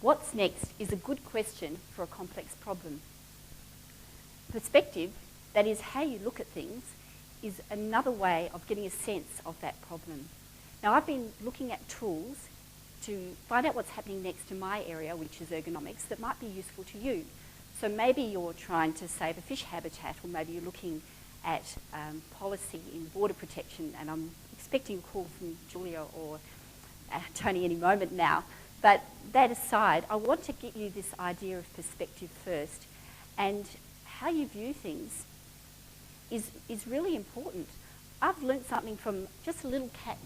What's next is a good question for a complex problem. Perspective, that is how you look at things, is another way of getting a sense of that problem. Now, I've been looking at tools to find out what's happening next in my area, which is ergonomics, that might be useful to you. So maybe you're trying to save a fish habitat, or maybe you're looking at policy in border protection, and I'm expecting a call from Julia or Tony any moment now. But that aside, I want to get you this idea of perspective first, and how you view things is really important. I've learnt something from just a little cat.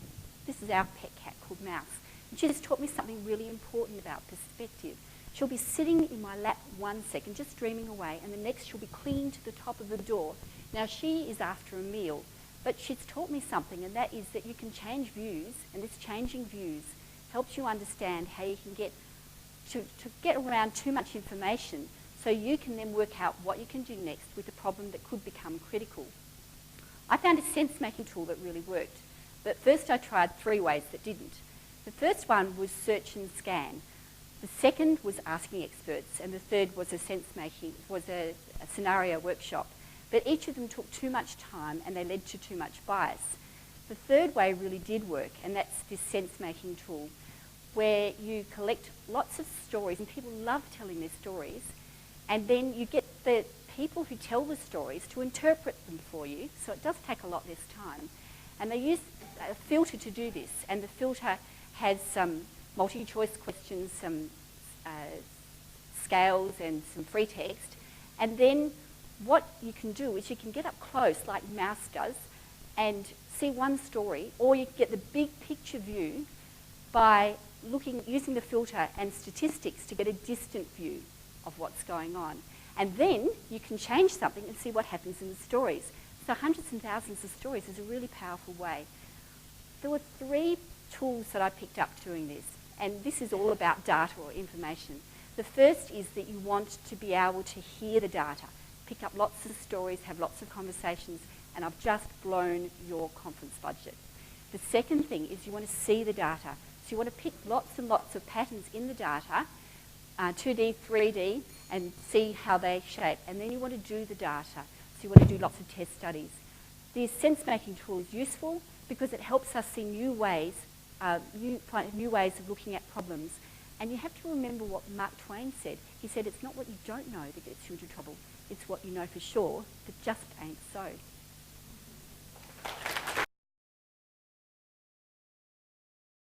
This is our pet cat called Mouse. And she just taught me something really important about perspective. She'll be sitting in my lap 1 second, just dreaming away, and the next she'll be clinging to the top of the door. Now, she is after a meal, but she's taught me something, and that is that you can change views, and this changing views helps you understand how you can get to get around too much information, so you can then work out what you can do next with a problem that could become critical. I found a sense-making tool that really worked, but first I tried 3 ways that didn't. The first one was search and scan. The second was asking experts, and the third was a scenario workshop. But each of them took too much time, and they led to too much bias. The third way really did work, and that's this sense-making tool, where you collect lots of stories, and people love telling their stories, and then you get the people who tell the stories to interpret them for you, so it does take a lot less time. And they use a filter to do this, and the filter has some multi-choice questions, some scales, and some free text. And then what you can do is you can get up close, like Mouse does, and see one story, or you can get the big picture view by using the filter and statistics to get a distant view of what's going on. And then you can change something and see what happens in the stories. So hundreds and thousands of stories is a really powerful way. There were 3 tools that I picked up doing this, and this is all about data or information. The first is that you want to be able to hear the data, pick up lots of stories, have lots of conversations, and I've just blown your conference budget. The second thing is you want to see the data. So you want to pick lots and lots of patterns in the data, 2D, 3D, and see how they shape. And then you want to do the data. So you want to do lots of test studies. The sense-making tool is useful because it helps us see new ways of looking at problems. And you have to remember what Mark Twain said. He said, it's not what you don't know that gets you into trouble. It's what you know for sure that just ain't so.